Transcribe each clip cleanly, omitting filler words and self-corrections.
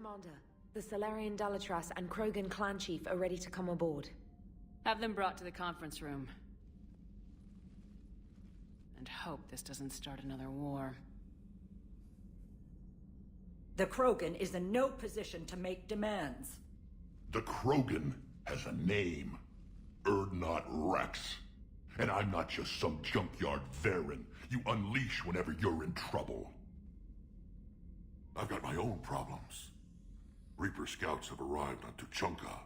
Commander. The Salarian Dalatras and Krogan clan chief are ready to come aboard. Have them brought to the conference room. And hope this doesn't start another war. The Krogan is in no position to make demands. The Krogan has a name. Urdnot Rex. And I'm not just some junkyard Varen you unleash whenever you're in trouble. I've got my own problems. Reaper scouts have arrived on Tuchanka.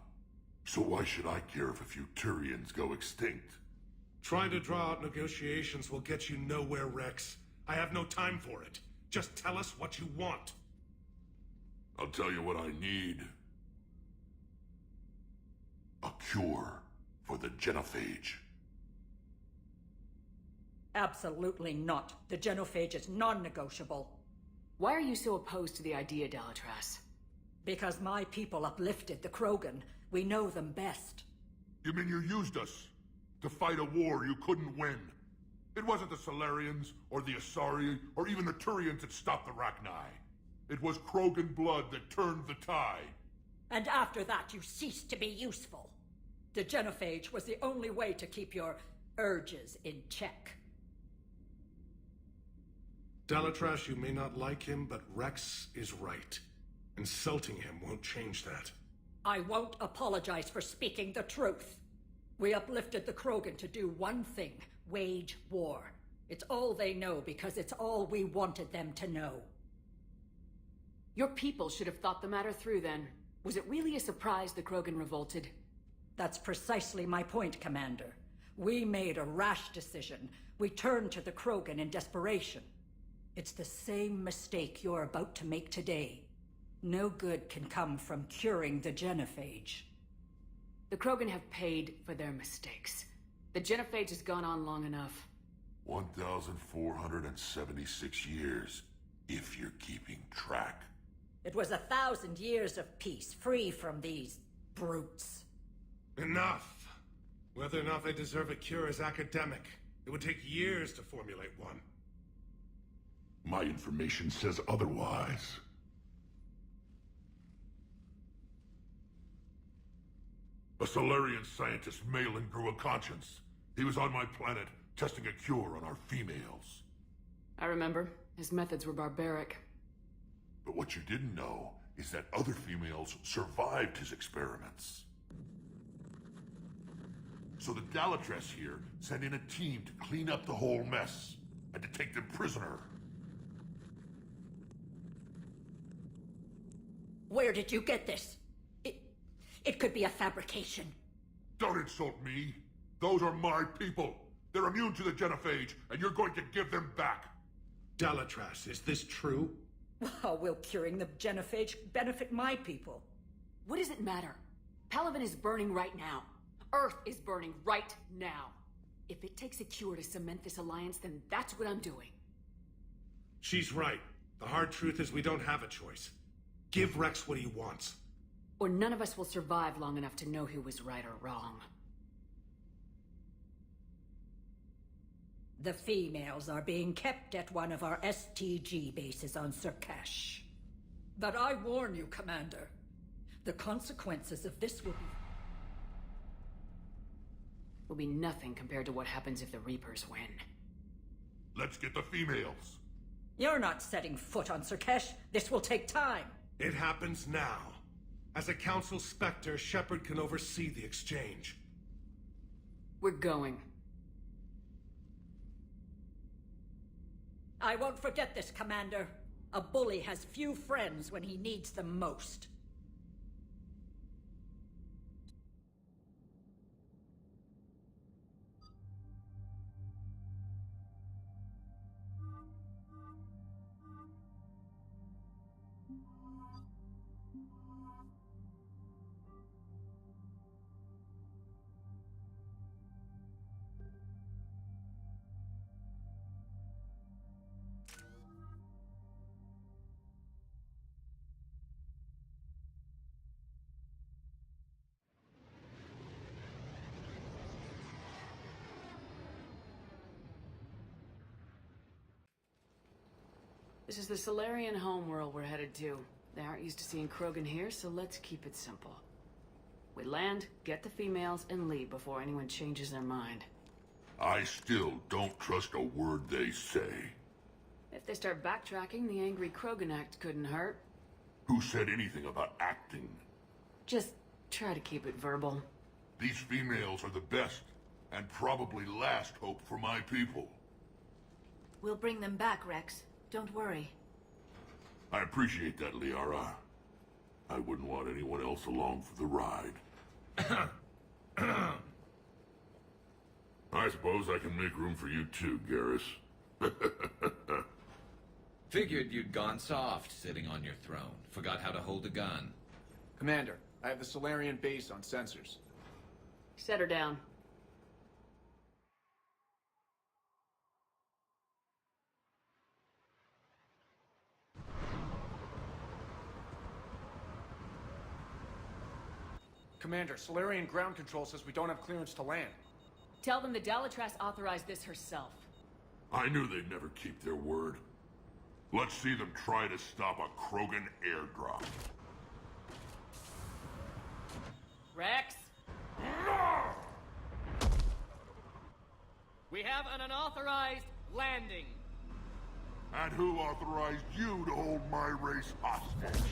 So why should I care if a few Turians go extinct? Trying to draw out negotiations will get you nowhere, Rex. I have no time for it. Just tell us what you want. I'll tell you what I need. A cure for the genophage. Absolutely not. The genophage is non-negotiable. Why are you so opposed to the idea, Dalatras? Because my people uplifted the Krogan. We know them best. You mean you used us to fight a war you couldn't win? It wasn't the Solarians, or the Asari, or even the Turians that stopped the Rachni. It was Krogan blood that turned the tide. And after that, you ceased to be useful. The genophage was the only way to keep your urges in check. Dalatras, you may not like him, but Rex is right. Insulting him won't change that. I won't apologize for speaking the truth. We uplifted the Krogan to do one thing, wage war. It's all they know because it's all we wanted them to know. Your people should have thought the matter through then. Was it really a surprise the Krogan revolted? That's precisely my point, Commander. We made a rash decision. We turned to the Krogan in desperation. It's the same mistake you're about to make today. No good can come from curing the genophage. The Krogan have paid for their mistakes. The genophage has gone on long enough. 1,476 years, if you're keeping track. It was 1,000 years of peace, free from these brutes. Enough! Whether or not they deserve a cure is academic. It would take years to formulate one. My information says otherwise. A Solarian scientist, Malin, grew a conscience. He was on my planet, testing a cure on our females. I remember. His methods were barbaric. But what you didn't know is that other females survived his experiments. So the Dalatras here sent in a team to clean up the whole mess, and to take them prisoner. Where did you get this? It could be a fabrication. Don't insult me. Those are my people. They're immune to the genophage, and you're going to give them back. Dalatras, is this true? How will curing the genophage benefit my people? What does it matter? Palaven is burning right now. Earth is burning right now. If it takes a cure to cement this alliance, then that's what I'm doing. She's right. The hard truth is we don't have a choice. Give Rex what he wants. Or none of us will survive long enough to know who was right or wrong. The females are being kept at one of our STG bases on SerKesh. But I warn you, Commander, the consequences of this will be nothing compared to what happens if the Reapers win. Let's get the females. You're not setting foot on SerKesh. This will take time. It happens now. As a Council Spectre, Shepard can oversee the exchange. We're going. I won't forget this, Commander. A bully has few friends when he needs them most. This is the Solarian homeworld we're headed to. They aren't used to seeing Krogan here, so let's keep it simple. We land, get the females, and leave before anyone changes their mind. I still don't trust a word they say. If they start backtracking, the angry Krogan act couldn't hurt. Who said anything about acting? Just try to keep it verbal. These females are the best, and probably last hope for my people. We'll bring them back, Rex. Don't worry. I appreciate that, Liara. I wouldn't want anyone else along for the ride. I suppose I can make room for you too, Garrus. Figured you'd gone soft sitting on your throne. Forgot how to hold a gun. Commander, I have the Solarian base on sensors. Set her down. Commander, Solarian ground control says we don't have clearance to land. Tell them the Dalatrass authorized this herself. I knew they'd never keep their word. Let's see them try to stop a Krogan airdrop. Rex? We have an unauthorized landing. And who authorized you to hold my race hostage?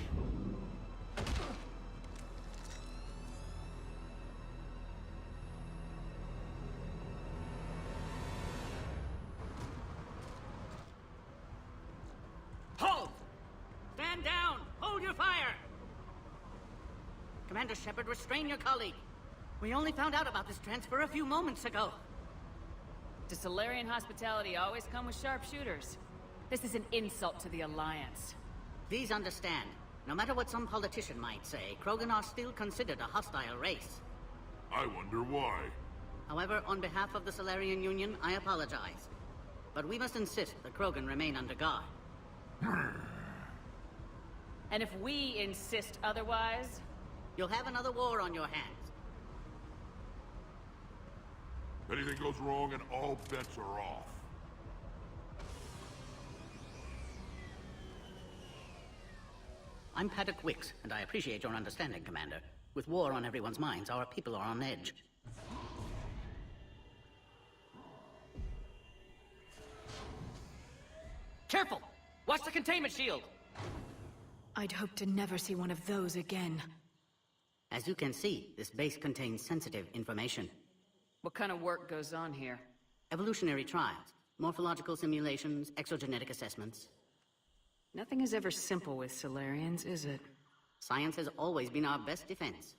Hold! Stand down! Hold your fire! Commander Shepard, restrain your colleague. We only found out about this transfer a few moments ago. Does Solarian hospitality always come with sharpshooters? This is an insult to the Alliance. Please understand, no matter what some politician might say, Krogan are still considered a hostile race. I wonder why. However, on behalf of the Solarian Union, I apologize. But we must insist the Krogan remain under guard. And if we insist otherwise? You'll have another war on your hands. Anything goes wrong and all bets are off. I'm Paddock Wicks, and I appreciate your understanding, Commander. With war on everyone's minds, our people are on edge. Careful! Watch the containment shield! I'd hope to never see one of those again. As you can see, this base contains sensitive information. What kind of work goes on here? Evolutionary trials, morphological simulations, exogenetic assessments. Nothing is ever simple with Solarians, is it? Science has always been our best defense.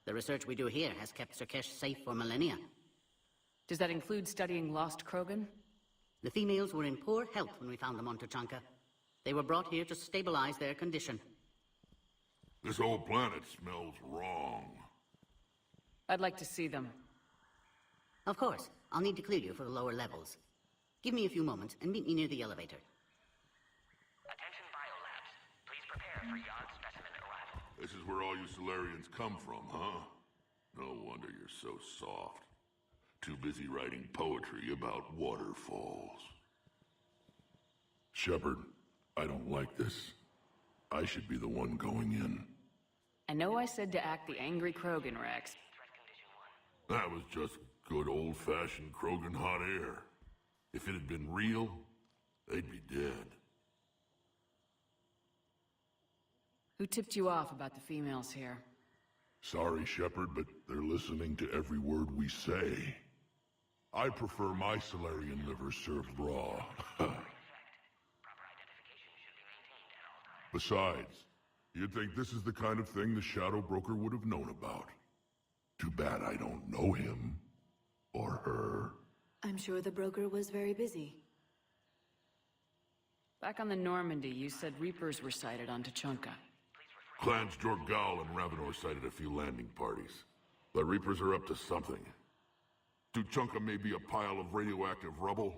The research we do here has kept SerKesh safe for millennia. Does that include studying lost Krogan? The females were in poor health when we found them on Tuchanka. They were brought here to stabilize their condition. This whole planet smells wrong. I'd like to see them. Of course, I'll need to clear you for the lower levels. Give me a few moments and meet me near the elevator. Attention biolabs. Please prepare for Yard specimen arrival. This is where all you Solarians come from, huh? No wonder you're so soft. Too busy writing poetry about waterfalls. Shepard, I don't like this. I should be the one going in. I know I said to act the angry Krogan, Rex. That was just good old-fashioned Krogan hot air. If it had been real, they'd be dead. Who tipped you off about the females here? Sorry, Shepard, but they're listening to every word we say. I prefer my Solarian liver served raw. Besides, you'd think this is the kind of thing the Shadow Broker would have known about. Too bad I don't know him. Or her. I'm sure the broker was very busy. Back on the Normandy, you said Reapers were sighted on Tuchanka. Clans Jorgal and Ravenor sighted a few landing parties. The Reapers are up to something. Tuchanka may be a pile of radioactive rubble,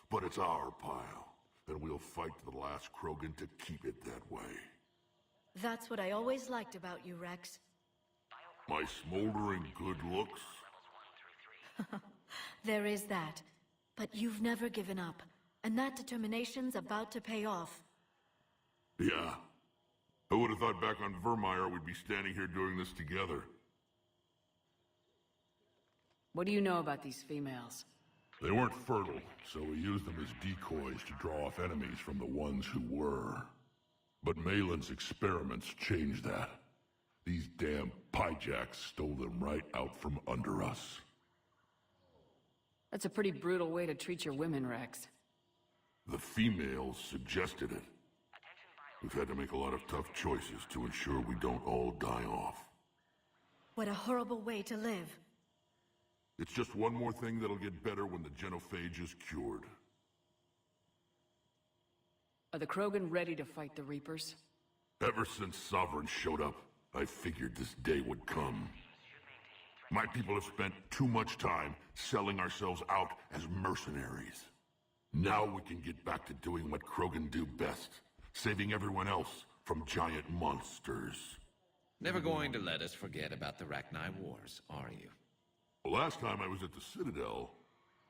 but it's our pile. And we'll fight to the last Krogan to keep it that way. That's what I always liked about you, Rex. My smoldering good looks? There is that. But you've never given up. And that determination's about to pay off. Yeah. I would have thought back on Vermeer we'd be standing here doing this together. What do you know about these females? They weren't fertile, so we used them as decoys to draw off enemies from the ones who were. But Malin's experiments changed that. These damn pyjacks stole them right out from under us. That's a pretty brutal way to treat your women, Rex. The females suggested it. We've had to make a lot of tough choices to ensure we don't all die off. What a horrible way to live. It's just one more thing that'll get better when the genophage is cured. Are the Krogan ready to fight the Reapers? Ever since Sovereign showed up, I figured this day would come. My people have spent too much time selling ourselves out as mercenaries. Now we can get back to doing what Krogan do best, saving everyone else from giant monsters. Never going to let us forget about the Rachni Wars, are you? Last time I was at the Citadel,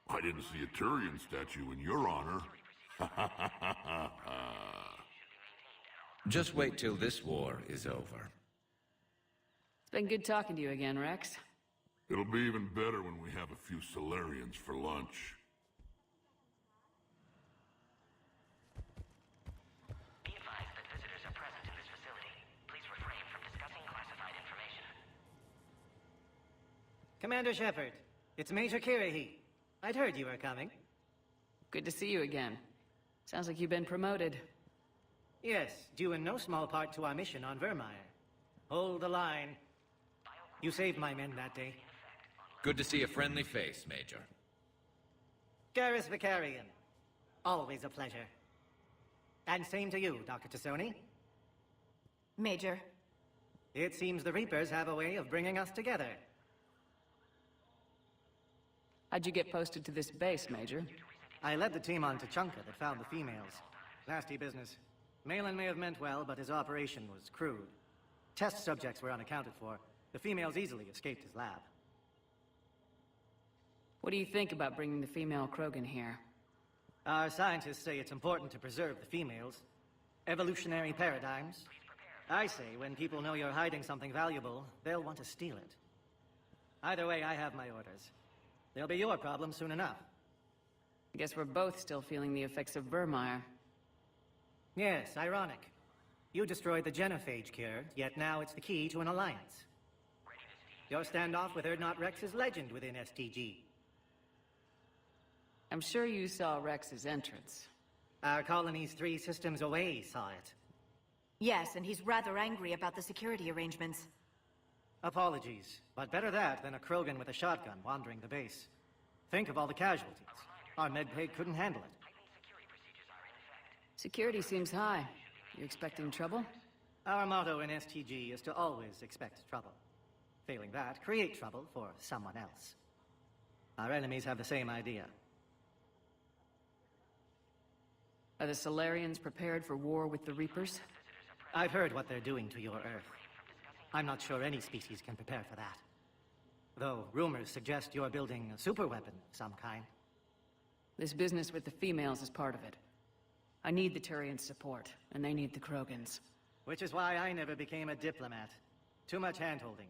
I didn't see a Turian statue in your honor. Just wait till this war is over. It's been good talking to you again, Rex. It'll be even better when we have a few Solarians for lunch. Be advised that visitors are present in this facility. Please refrain from discussing classified information. Commander Shepard, it's Major Kirahi. I'd heard you were coming. Good to see you again. Sounds like you've been promoted. Yes, due in no small part to our mission on Vermeer. Hold the line. You saved my men that day. Good to see a friendly face, Major. Garrus Vicarian. Always a pleasure. And same to you, Dr. Tassoni. Major. It seems the Reapers have a way of bringing us together. How'd you get posted to this base, Major? I led the team on Tachanka that found the females. Nasty business. Malin may have meant well, but his operation was crude. Test subjects were unaccounted for. The females easily escaped his lab. What do you think about bringing the female Krogan here? Our scientists say it's important to preserve the females. Evolutionary paradigms. I say when people know you're hiding something valuable, they'll want to steal it. Either way, I have my orders. They'll be your problem soon enough. I guess we're both still feeling the effects of Vermeer. Yes, ironic. You destroyed the genophage cure, yet now it's the key to an alliance. Your standoff with Urdnot Rex is legend within STG. I'm sure you saw Rex's entrance. Our colony's 3 systems away saw it. Yes, and he's rather angry about the security arrangements. Apologies, but better that than a Krogan with a shotgun wandering the base. Think of all the casualties. Our medbay couldn't handle it. Security seems high. You expecting trouble? Our motto in STG is to always expect trouble. Failing that, create trouble for someone else. Our enemies have the same idea. Are the Solarians prepared for war with the Reapers? I've heard what they're doing to your Earth. I'm not sure any species can prepare for that. Though rumors suggest you're building a superweapon of some kind. This business with the females is part of it. I need the Turians' support, and they need the Krogans. Which is why I never became a diplomat. Too much hand-holding.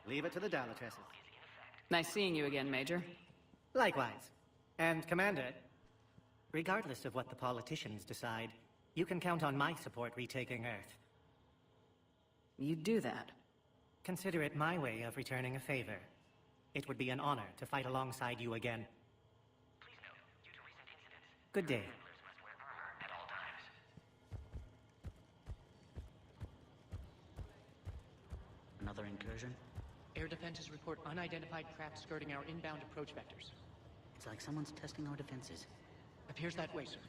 Leave it to the Dalatresses. Nice seeing you again, Major. Likewise. And, Commander, regardless of what the politicians decide, you can count on my support retaking Earth. You'd do that? Consider it my way of returning a favor. It would be an honor to fight alongside you again. Good day. Another incursion? Air defenses report unidentified craft skirting our inbound approach vectors. It's like someone's testing our defenses. Appears that way, sir.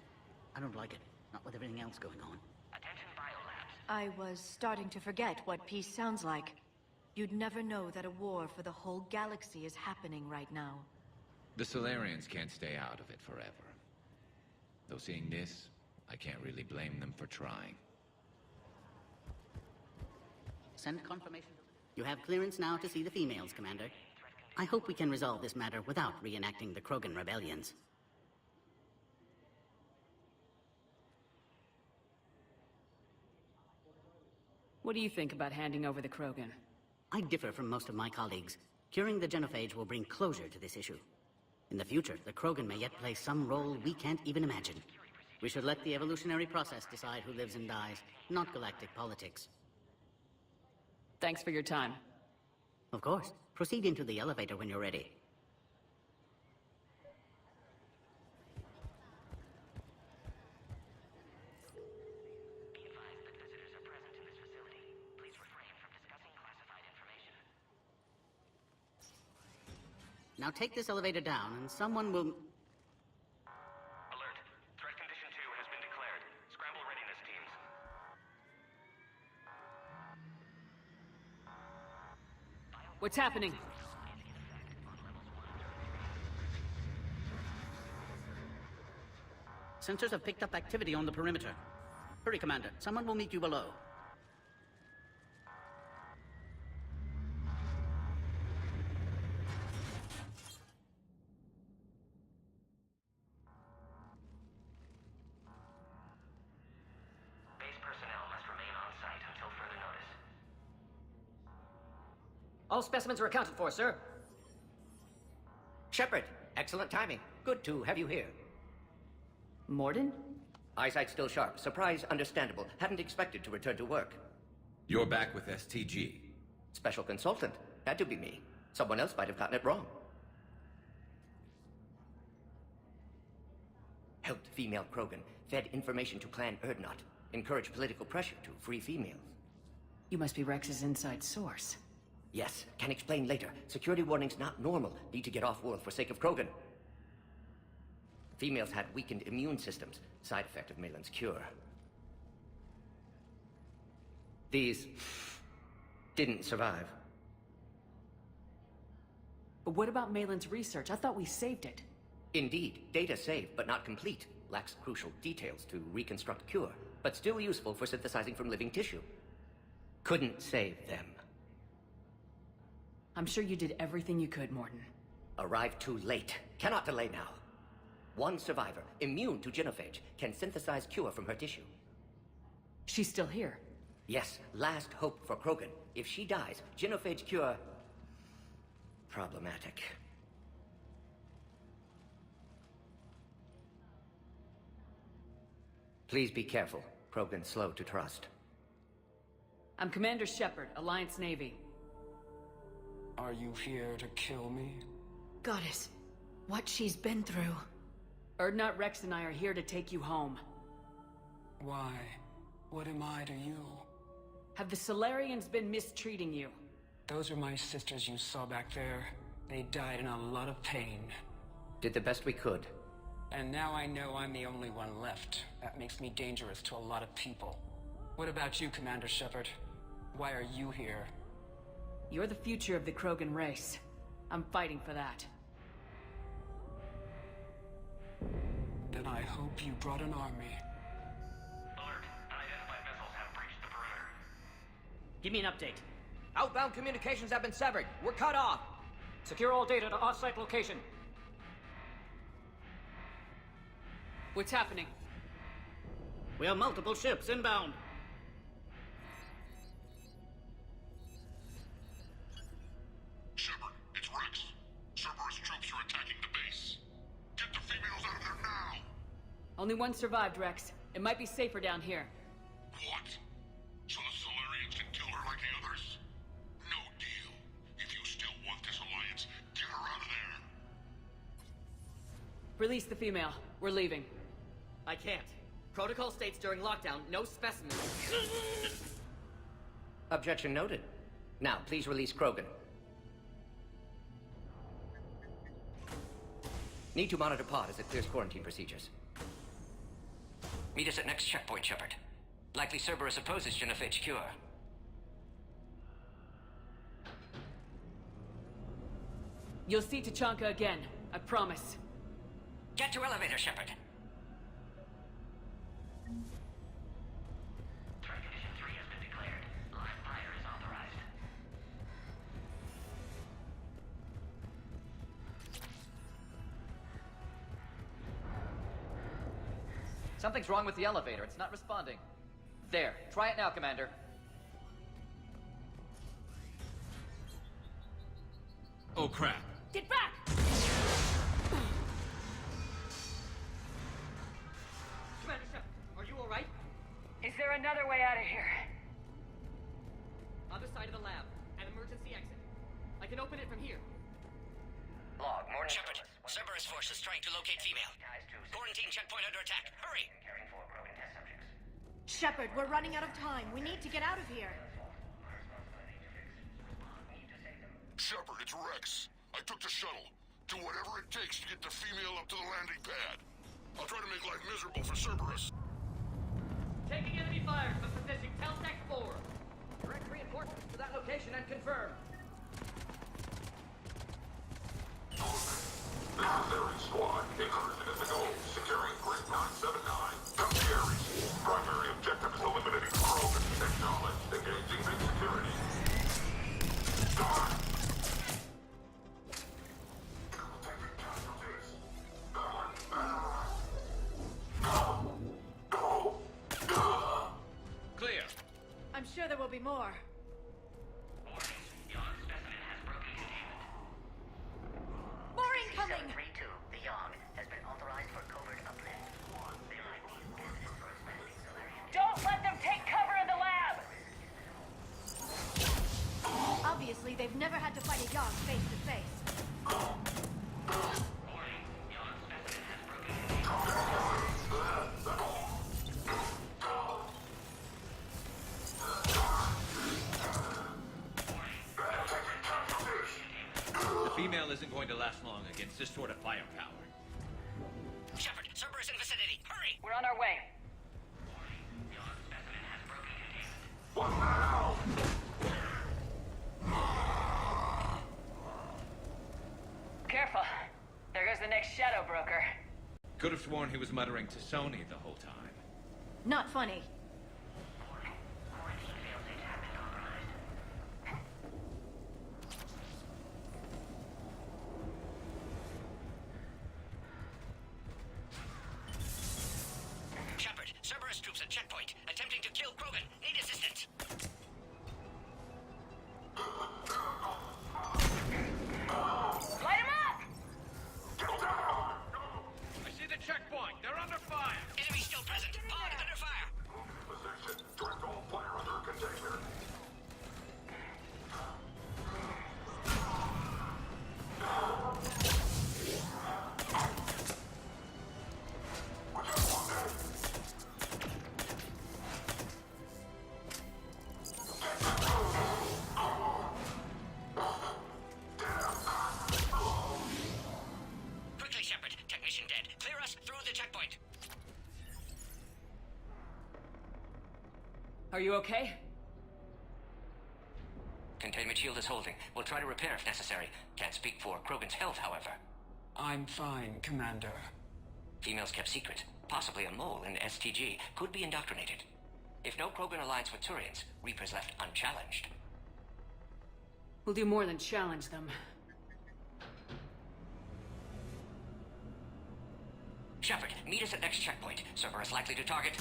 I don't like it. Not with everything else going on. Attention biolabs. I was starting to forget what peace sounds like. You'd never know that a war for the whole galaxy is happening right now. The Solarians can't stay out of it forever. Though seeing this, I can't really blame them for trying. Send confirmation. You have clearance now to see the females, Commander. I hope we can resolve this matter without reenacting the Krogan rebellions. What do you think about handing over the Krogan? I differ from most of my colleagues. Curing the genophage will bring closure to this issue. In the future, the Krogan may yet play some role we can't even imagine. We should let the evolutionary process decide who lives and dies, not galactic politics. Thanks for your time. Of course. Proceed into the elevator when you're ready. Be advised that visitors are present in this facility. Please refrain from discussing classified information. Now take this elevator down and someone will... Alert. Threat condition 2 has been declared. Scramble readiness teams. What's happening? Sensors have picked up activity on the perimeter. Hurry, Commander. Someone will meet you below. Base personnel must remain on site until further notice. All specimens are accounted for, sir. Shepard, excellent timing. Good to have you here. Morden? Eyesight still sharp. Surprise understandable. Hadn't expected to return to work. You're back with STG. Special consultant. Had to be me. Someone else might have gotten it wrong. Helped female Krogan. Fed information to Clan Erdnot. Encouraged political pressure to free females. You must be Rex's inside source. Yes, can explain later. Security warnings not normal. Need to get off-world for sake of Krogan. Females had weakened immune systems. Side effect of Malin's cure. These... didn't survive. But what about Malin's research? I thought we saved it. Indeed, data saved, but not complete. Lacks crucial details to reconstruct cure, but still useful for synthesizing from living tissue. Couldn't save them. I'm sure you did everything you could, Morden. Arrived too late. Cannot delay now. One survivor, immune to genophage, can synthesize cure from her tissue. She's still here. Yes, last hope for Krogan. If she dies, genophage cure... problematic. Please be careful. Krogan's slow to trust. I'm Commander Shepard, Alliance Navy. Are you here to kill me? Goddess, what she's been through. Erdnot, Rex, and I are here to take you home. Why? What am I to you? Have the Solarians been mistreating you? Those are my sisters you saw back there. They died in a lot of pain. Did the best we could. And now I know I'm the only one left. That makes me dangerous to a lot of people. What about you, Commander Shepard? Why are you here? You're the future of the Krogan race. I'm fighting for that. Then I hope you brought an army. Alert. Unidentified vessels have breached the perimeter. Give me an update. Outbound communications have been severed. We're cut off. Secure all data to off-site location. What's happening? We have multiple ships inbound. Shepard, it's Rex. Cerberus troops are attacking the base. Get the females out of there now! Only one survived, Rex. It might be safer down here. What? So the Solarians can kill her like the others? No deal. If you still want this alliance, get her out of there. Release the female. We're leaving. I can't. Protocol states during lockdown, no specimens. Objection noted. Now, please release Krogan. Need to monitor pod as it clears quarantine procedures. Meet us at next checkpoint, Shepard. Likely Cerberus opposes genophage cure. You'll see Tachanka again. I promise. Get to elevator, Shepard. Threat condition 3 has been declared. Live fire is authorized. Something's wrong with the elevator. It's not responding. There. Try it now, Commander. Oh, crap. Get back! Commander Shepard, are you alright? Is there another way out of here? Other side of the lab. An emergency exit. I can open it from here. Log, morning. Shepard, Cerberus forces trying to locate female. Quarantine checkpoint under attack. Hurry! Caring for Krogan test subjects. Shepard, we're running out of time. We need to get out of here. Shepard, it's Rex. I took the shuttle. Do whatever it takes to get the female up to the landing pad. I'll try to make life miserable for Cerberus. Taking enemy fire from position Teltec 4. Direct reinforcements to that location and confirm. Military squad, incursion is the goal. Securing Grid 979. Come to Ares. Primary objective is eliminating Krogan. Acknowledge. Engaging big security. Clear. I'm sure there will be more. More incoming! 732, the Yogg, has been authorized for covert uplift. They might be candidates for expanding Solarian. Don't let them take cover in the lab! Obviously, they've never had to fight a Yogg face to face. The female isn't going to last long against this sort of firepower. Shepard, Cerberus in vicinity. Hurry! We're on our way. What now? Careful. There goes the next shadow broker. Could have sworn he was muttering to Sony the whole time. Not funny. Shepard, Cerberus troops at checkpoint, attempting to kill Krogan. Need assistance. Light him up! I see the checkpoint. They're under fire. Enemy still present. Pod under fire. Position. Direct all fire under container. Quickly, Shepard. Technician dead. Clear us through the checkpoint. Are you okay? Containment shield is holding. We'll try to repair if necessary. Can't speak for Krogan's health, however. I'm fine, Commander. Females kept secret. Possibly a mole in STG. Could be indoctrinated. If no Krogan alliance with Turians, Reaper's left unchallenged. We'll do more than challenge them. Shepard, meet us at next checkpoint. Cerberus likely to target.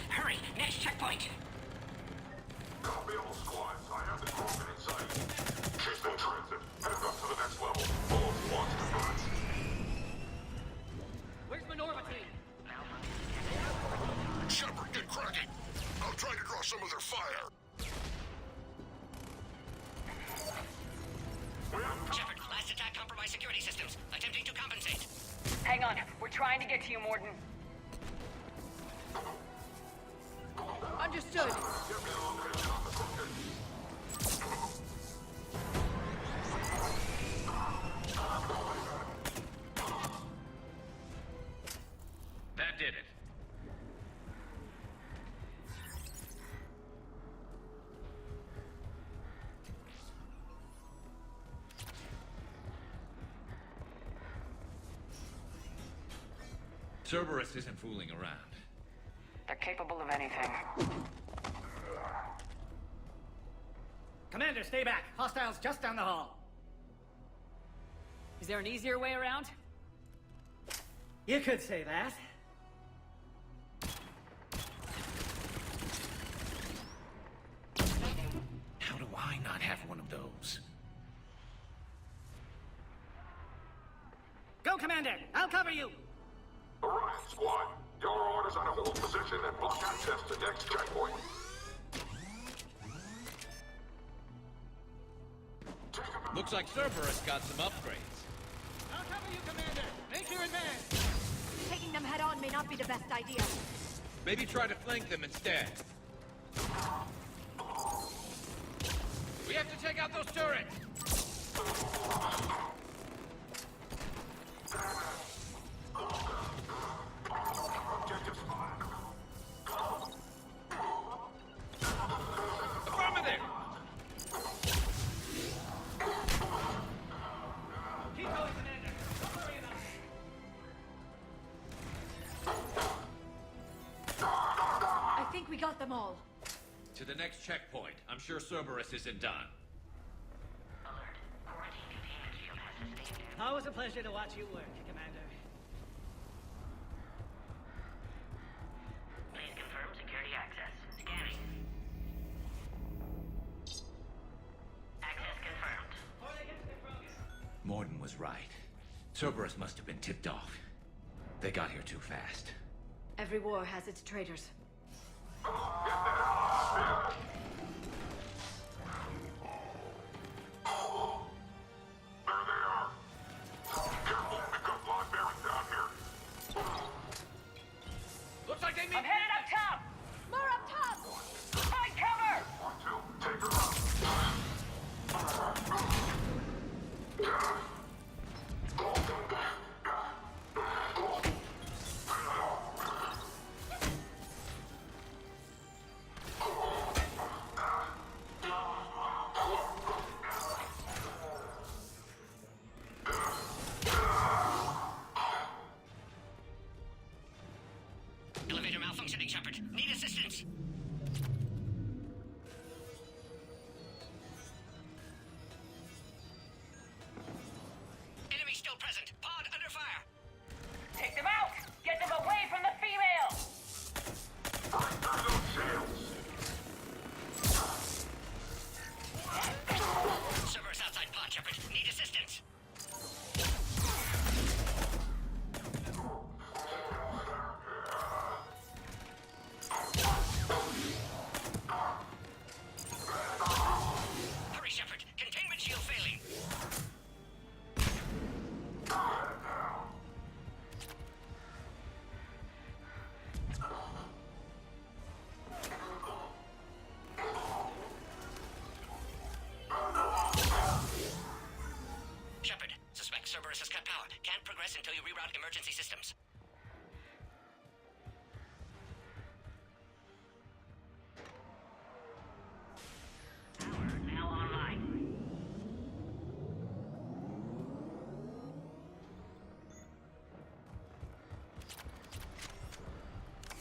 Hurry! Next checkpoint! Copy all squads. I have the Krogan in sight. She's in transit. Heading up to the next level. All squads converge. Where's Minerva team? Shepard, get cracking. I'll try to draw some of their fire. Shepard, last attack compromised security systems. Attempting to compensate. Hang on. We're trying to get to you, Morden. Understood. That did it. Cerberus isn't fooling around. They're capable of anything. Commander, stay back. Hostiles just down the hall. Is there an easier way around? You could say that. Commander! I'll cover you! Orion Squad, your orders are to hold position and block access to next checkpoint. Looks like Cerberus got some upgrades. I'll cover you, Commander! Make your advance! Taking them head on may not be the best idea. Maybe try to flank them instead. We have to take out those turrets! Affirmative! Keep going, Commander! Don't worry about it! I think we got them all. To the next checkpoint. I'm sure Cerberus isn't done. Always a pleasure to watch you work, Commander. Please confirm security access. Scanning. Access confirmed. Morden was right. Cerberus must have been tipped off. They got here too fast. Every war has its traitors. Looks like they mean... I'm headed up top! More up top! Find cover! Take her Elevator malfunctioning, Shepard. Need assistance. Enemy still present. Pod under fire. Take them out! Get them away from the female! Cerberus outside pod, Shepard. Need assistance. Hurry, Shepard. Containment shield failing. Shepard, suspect Cerberus has cut power. Can't progress until you reroute emergency systems. Power now online.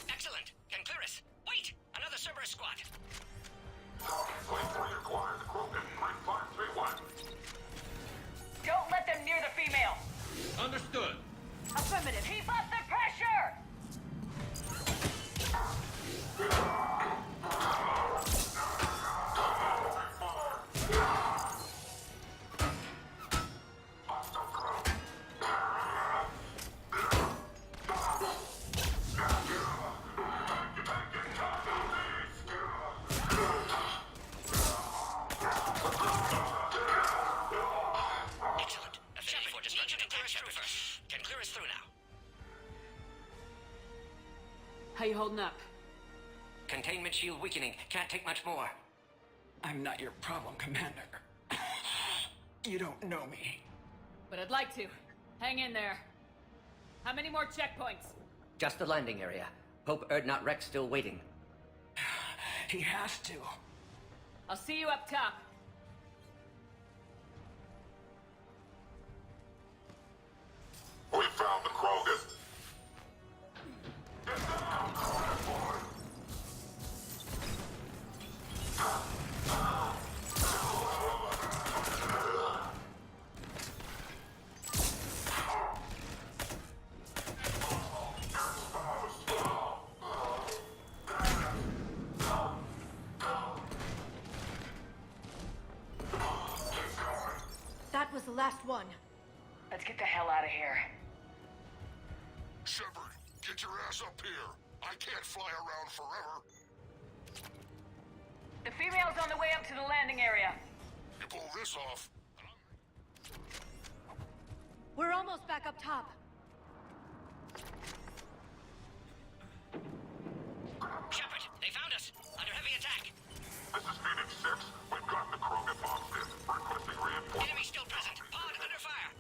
Excellent. Can clear us. Wait! Another Cerberus squad. Don't let them near the female! Understood. Affirmative. Keep up the pressure! Excellent. Shepard, need you to clear us through first. Can clear us through now. How you holding up? Containment shield weakening. Can't take much more. I'm not your problem, Commander. You don't know me. But I'd like to. Hang in there. How many more checkpoints? Just the landing area. Pope Erdnot Rex still waiting. He has to. I'll see you up top. We found the Krogan. That was the last one. Let's get the hell out of here. Get your ass up here! I can't fly around forever! The female's on the way up to the landing area. You pull this off, We're almost back up top. Shepard, they found us! Under heavy attack! This is Phoenix 6. We've got the Krogan bombs in. Requesting reinforcements. Enemy still present! Pod under fire!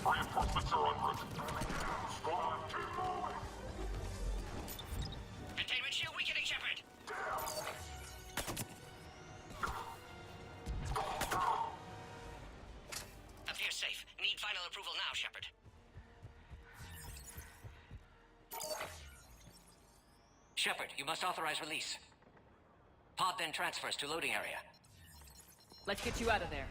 Reinforcements are en route. Squad 2. Containment shield weakening, Shepard! Appears safe. Need final approval now, Shepard. Shepard, you must authorize release. Pod then transfers to loading area. Let's get you out of there.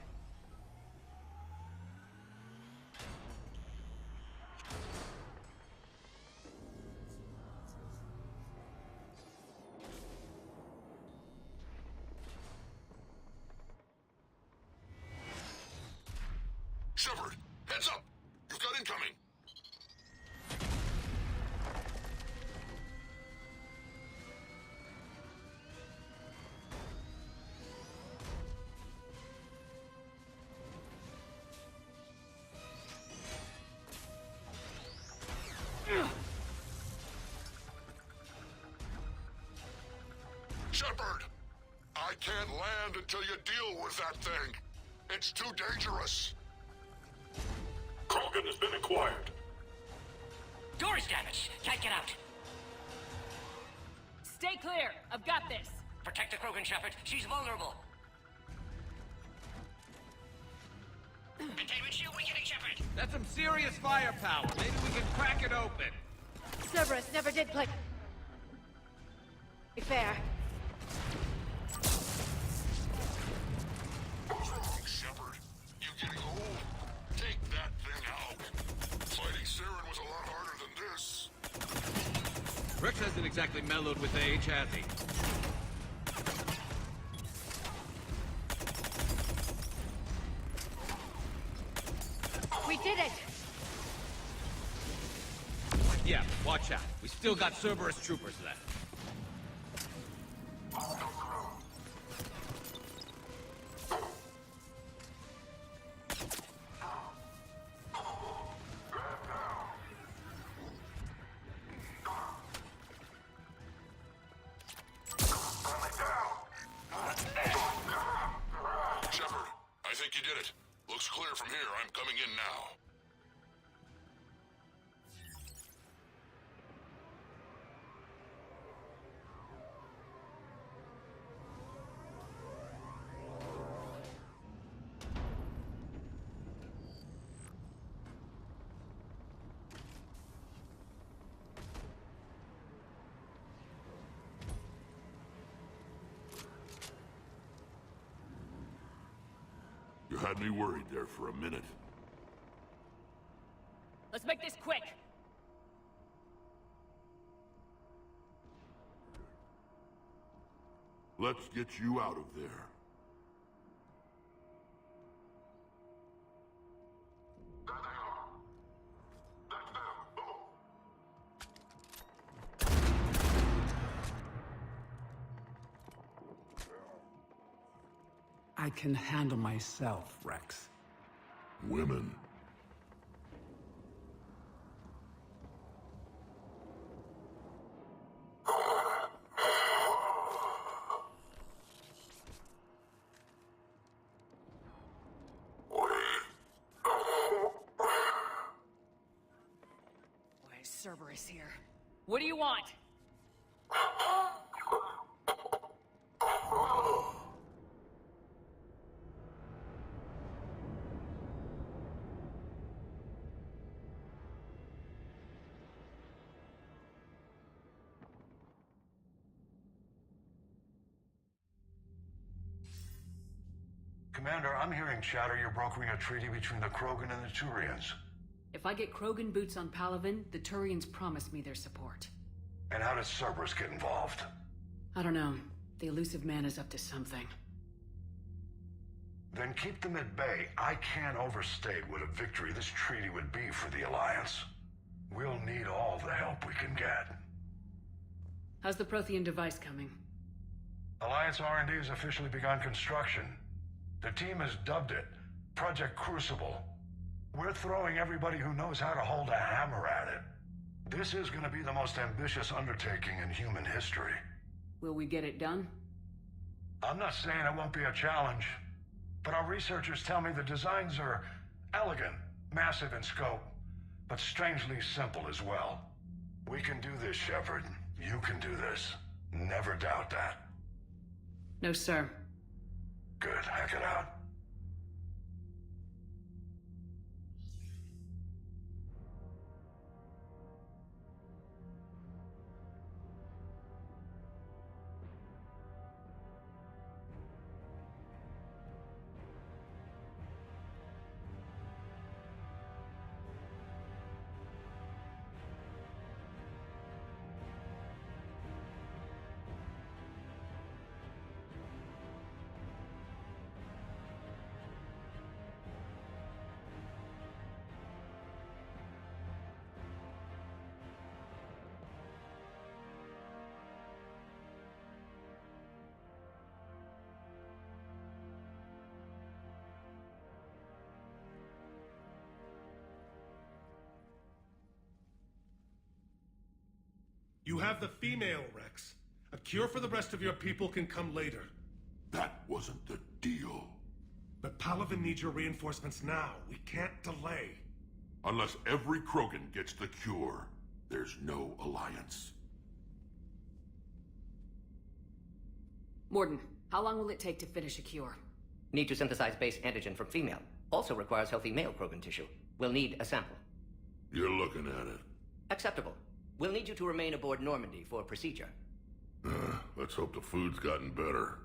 Shepard, heads up! You've got incoming! Shepard! I can't land until you deal with that thing. It's too dangerous. Krogan has been acquired. Door is damaged. Can't get out. Stay clear. I've got this. Protect the Krogan, Shepard. She's vulnerable. Containment shield weakening, Shepard! That's some serious firepower. Maybe we can crack it open. Cerberus never did play fair. What's wrong, Shepard? You getting old? Take that thing out. Fighting Saren was a lot harder than this. Rex hasn't exactly mellowed with age, has he? We did it! Yeah, watch out. We still got Cerberus troopers left. Shepard, I think you did it. Looks clear from here. I'm coming in now. You had me worried there for a minute. Let's make this quick. Let's get you out of there. I can handle myself, Rex. Women. Why is Cerberus here? What do you want? Commander, I'm hearing chatter you're brokering a treaty between the Krogan and the Turians. If I get Krogan boots on Palaven, the Turians promise me their support. And how does Cerberus get involved? I don't know. The elusive man is up to something. Then keep them at bay. I can't overstate what a victory this treaty would be for the Alliance. We'll need all the help we can get. How's the Prothean device coming? Alliance R&D has officially begun construction. The team has dubbed it Project Crucible. We're throwing everybody who knows how to hold a hammer at it. This is going to be the most ambitious undertaking in human history. Will we get it done? I'm not saying it won't be a challenge, but our researchers tell me the designs are elegant, massive in scope, but strangely simple as well. We can do this, Shepard. You can do this. Never doubt that. No, sir. Good. Hack it out. You have the female, Rex. A cure for the rest of your people can come later. That wasn't the deal. But Palaven needs your reinforcements now. We can't delay. Unless every Krogan gets the cure, there's no alliance. Morden, how long will it take to finish a cure? Need to synthesize base antigen from female. Also requires healthy male Krogan tissue. We'll need a sample. You're looking at it. Acceptable. We'll need you to remain aboard Normandy for procedure. Let's hope the food's gotten better.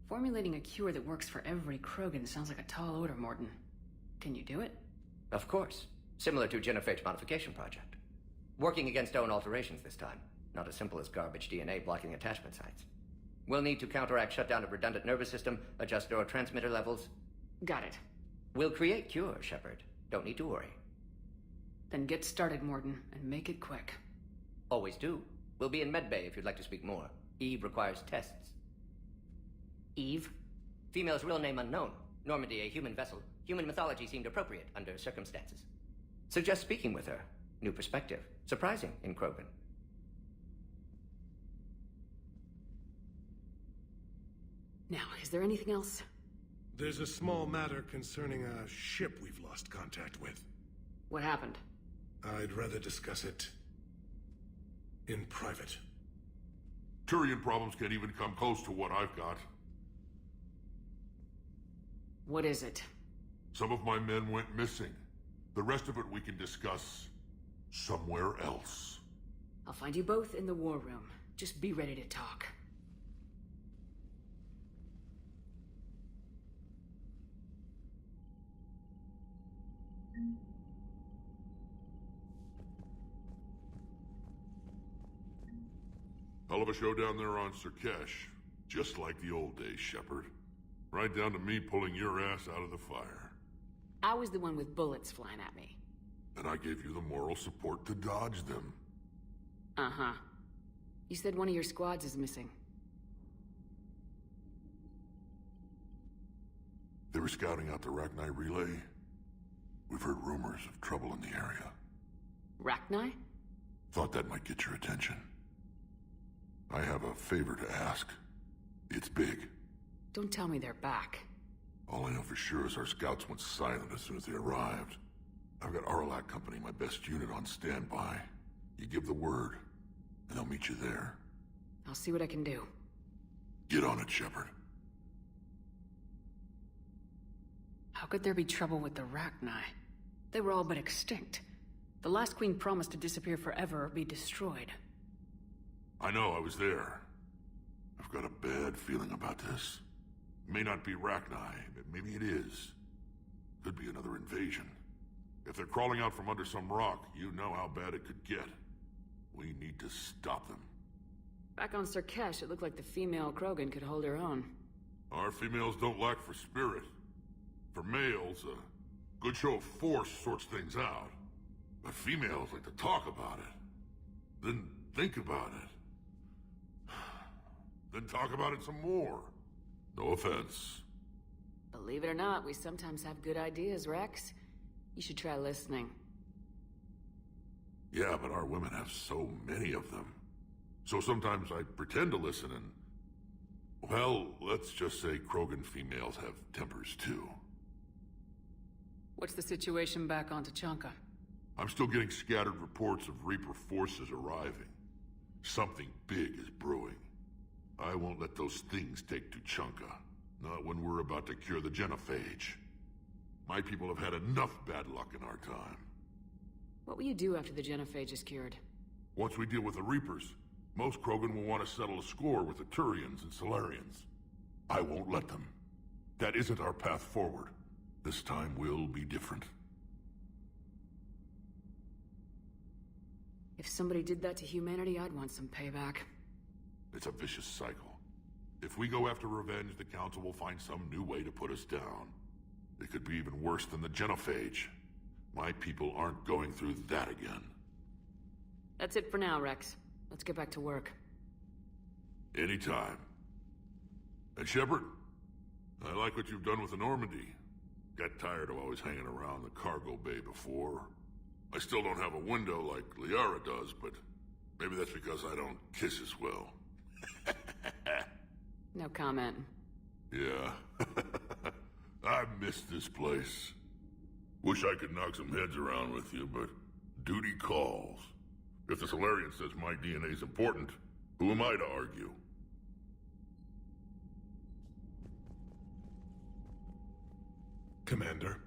Formulating a cure that works for every Krogan sounds like a tall order, Morden. Can you do it? Of course. Similar to Genophage modification project. Working against own alterations this time. Not as simple as garbage DNA blocking attachment sites. We'll need to counteract shutdown of redundant nervous system, adjust neurotransmitter levels. Got it. We'll create cure, Shepard. Don't need to worry. Then get started, Morden, and make it quick. Always do. We'll be in medbay if you'd like to speak more. Eve requires tests. Eve? Female's real name unknown. Normandy a human vessel. Human mythology seemed appropriate under circumstances. Suggest speaking with her. New perspective. Surprising in Krogan. Now, is there anything else? There's a small matter concerning a ship we've lost contact with. What happened? I'd rather discuss it in private. Turian problems can't even come close to what I've got. What is it? Some of my men went missing. The rest of it we can discuss somewhere else. I'll find you both in the war room. Just be ready to talk. Hell of a show down there on SerKesh. Just like the old days, Shepard. Right down to me pulling your ass out of the fire. I was the one with bullets flying at me. And I gave you the moral support to dodge them. Uh-huh. You said one of your squads is missing. They were scouting out the Rachni relay. We've heard rumors of trouble in the area. Rachni? Thought that might get your attention. I have a favor to ask. It's big. Don't tell me they're back. All I know for sure is our scouts went silent as soon as they arrived. I've got Aralac Company, my best unit, on standby. You give the word, and they'll meet you there. I'll see what I can do. Get on it, Shepard. How could there be trouble with the Rachni? They were all but extinct. The last queen promised to disappear forever or be destroyed. I know, I was there. I've got a bad feeling about this. May not be Rachni, but maybe it is. Could be another invasion. If they're crawling out from under some rock, you know how bad it could get. We need to stop them. Back on SerKesh, it looked like the female Krogan could hold her own. Our females don't lack for spirit. For males, a good show of force sorts things out. But females like to talk about it. Then think about it. Then talk about it some more. No offense. Believe it or not, we sometimes have good ideas, Rex. You should try listening. Yeah, but our women have so many of them. So sometimes I pretend to listen and... Well, let's just say Krogan females have tempers too. What's the situation back on Tuchanka? I'm still getting scattered reports of Reaper forces arriving. Something big is brewing. I won't let those things take Tuchanka. Not when we're about to cure the genophage. My people have had enough bad luck in our time. What will you do after the genophage is cured? Once we deal with the Reapers, most Krogan will want to settle a score with the Turians and Solarians. I won't let them. That isn't our path forward. This time will be different. If somebody did that to humanity, I'd want some payback. It's a vicious cycle. If we go after revenge, the Council will find some new way to put us down. It could be even worse than the genophage. My people aren't going through that again. That's it for now, Rex. Let's get back to work. Anytime. And Shepard, I like what you've done with the Normandy. Got tired of always hanging around the cargo bay before. I still don't have a window like Liara does, but maybe that's because I don't kiss as well. No comment. Yeah. I miss this place. Wish I could knock some heads around with you, but duty calls. If the Solarian says my DNA's important, who am I to argue? Commander.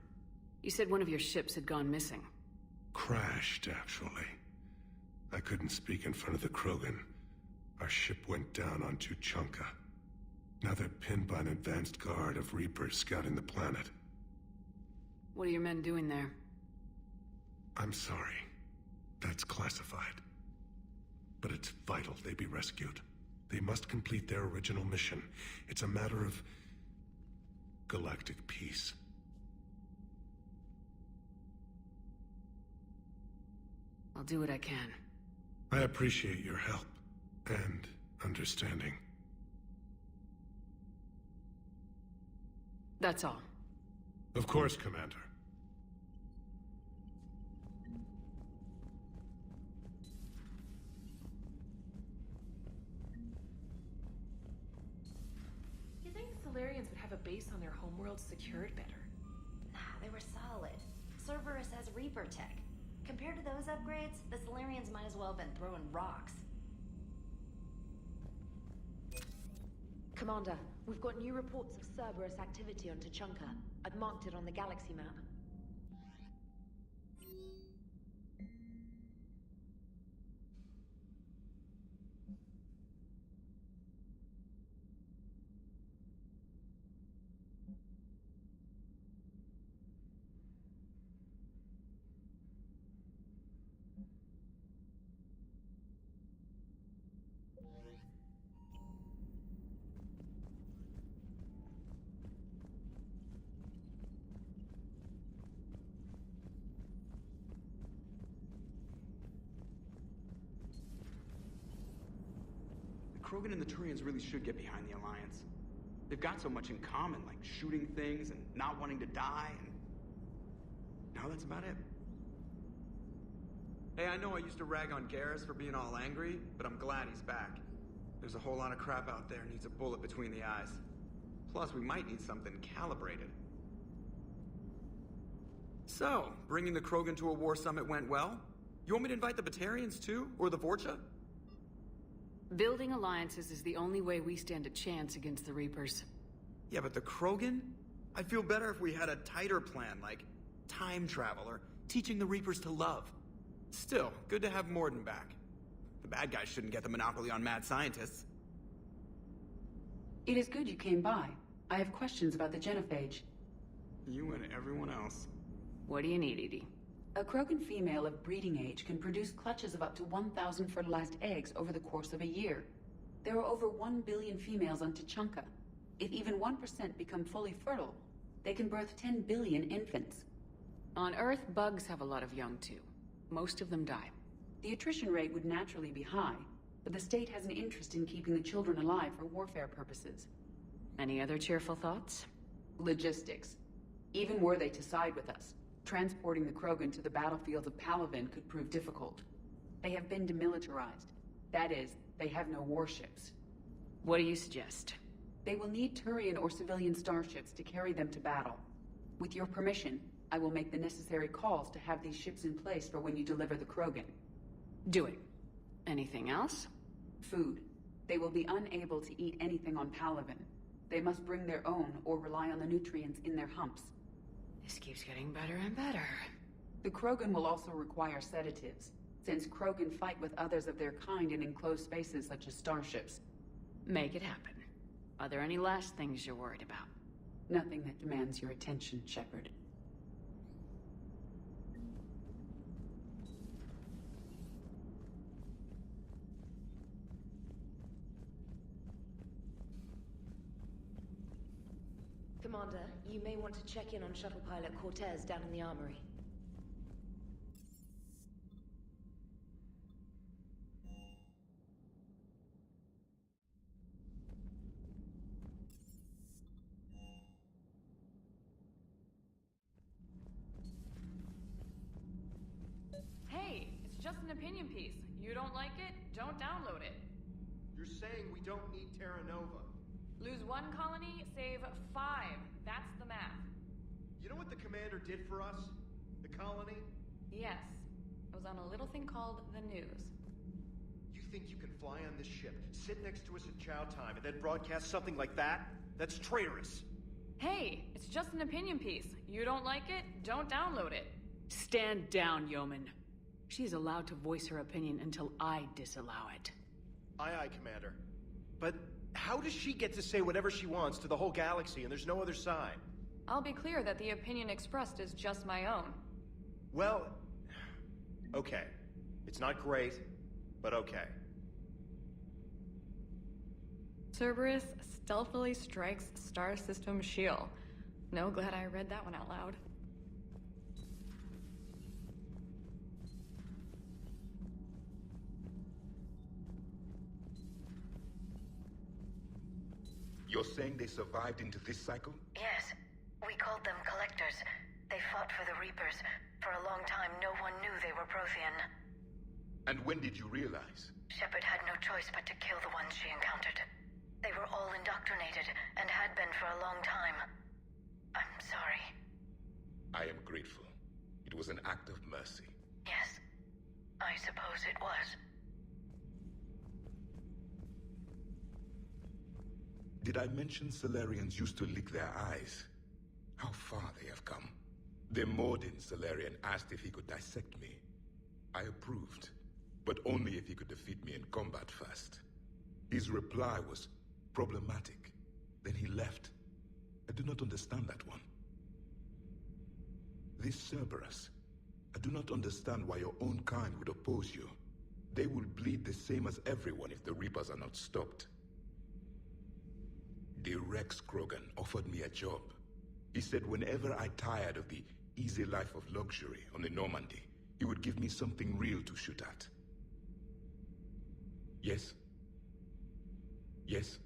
You said one of your ships had gone missing. Crashed, actually. I couldn't speak in front of the Krogan. Our ship went down on Tuchanka. Now they're pinned by an advanced guard of Reapers scouting the planet. What are your men doing there? I'm sorry. That's classified. But it's vital they be rescued. They must complete their original mission. It's a matter of galactic peace. I'll do what I can. I appreciate your help and understanding. That's all. Of course, Commander. You think the Solarians would have a base on their homeworld secured better? Nah, they were solid. Cerberus has Reaper tech. Compared to those upgrades, the Solarians might as well have been throwing rocks. Commander, we've got new reports of Cerberus activity on Tuchanka. I've marked it on the galaxy map. Krogan and the Turians really should get behind the Alliance. They've got so much in common, like shooting things and not wanting to die, and... now that's about it. Hey, I know I used to rag on Garrus for being all angry, but I'm glad he's back. There's a whole lot of crap out there needs a bullet between the eyes. Plus, we might need something calibrated. So, bringing the Krogan to a war summit went well? You want me to invite the Batarians too? Or the Vorcha? Building alliances is the only way we stand a chance against the Reapers. Yeah, but the Krogan? I'd feel better if we had a tighter plan, like time travel or teaching the Reapers to love. Still, good to have Morden back. The bad guys shouldn't get the monopoly on mad scientists. It is good you came by. I have questions about the genophage. You and everyone else. What do you need, Edie? A Krogan female of breeding age can produce clutches of up to 1,000 fertilized eggs over the course of a year. There are over 1 billion females on Tuchanka. If even 1% become fully fertile, They can birth 10 billion infants. On Earth, bugs have a lot of young too. Most of them die. The attrition rate would naturally be high, but the state has an interest in keeping the children alive for warfare purposes. Any other cheerful thoughts? Logistics. Even were they to side with us, transporting the Krogan to the battlefields of Palaven could prove difficult. They have been demilitarized. That is, they have no warships. What do you suggest? They will need Turian or civilian starships to carry them to battle. With your permission, I will make the necessary calls to have these ships in place for when you deliver the Krogan. Do it. Anything else? Food. They will be unable to eat anything on Palaven. They must bring their own or rely on the nutrients in their humps. This keeps getting better and better. The Krogan will also require sedatives, since Krogan fight with others of their kind in enclosed spaces such as starships. Make it happen. Are there any last things you're worried about? Nothing that demands your attention, Shepard. Commander, you may want to check in on shuttle pilot Cortez down in the armory. Hey, it's just an opinion piece. You don't like it? Don't download it. You're saying we don't need Terra Nova. Lose 1 colony, save 5. That's the math. You know what the commander did for us? The colony? Yes. I was on a little thing called the news. You think you can fly on this ship, sit next to us at chow time, and then broadcast something like that? That's traitorous. Hey, it's just an opinion piece. You don't like it? Don't download it. Stand down, yeoman. She's allowed to voice her opinion until I disallow it. Aye, aye, Commander. But how does she get to say whatever she wants to the whole galaxy and there's no other side? I'll be clear that the opinion expressed is just my own. Well, okay. It's not great, but okay. Cerberus stealthily strikes Star System shield. No, glad I read that one out loud. You're saying they survived into this cycle? Yes. We called them Collectors. They fought for the Reapers. For a long time, no one knew they were Prothean. And when did you realize? Shepard had no choice but to kill the ones she encountered. They were all indoctrinated, and had been for a long time. I'm sorry. I am grateful. It was an act of mercy. Yes. I suppose it was. Did I mention Solarians used to lick their eyes? How far they have come. The Mordin Solarian asked if he could dissect me. I approved, but only if he could defeat me in combat first. His reply was problematic. Then he left. I do not understand that one. This Cerberus, I do not understand why your own kind would oppose you. They will bleed the same as everyone if the Reapers are not stopped. The Rex Krogan offered me a job. He said whenever I tired of the easy life of luxury on the Normandy, he would give me something real to shoot at. Yes. Yes.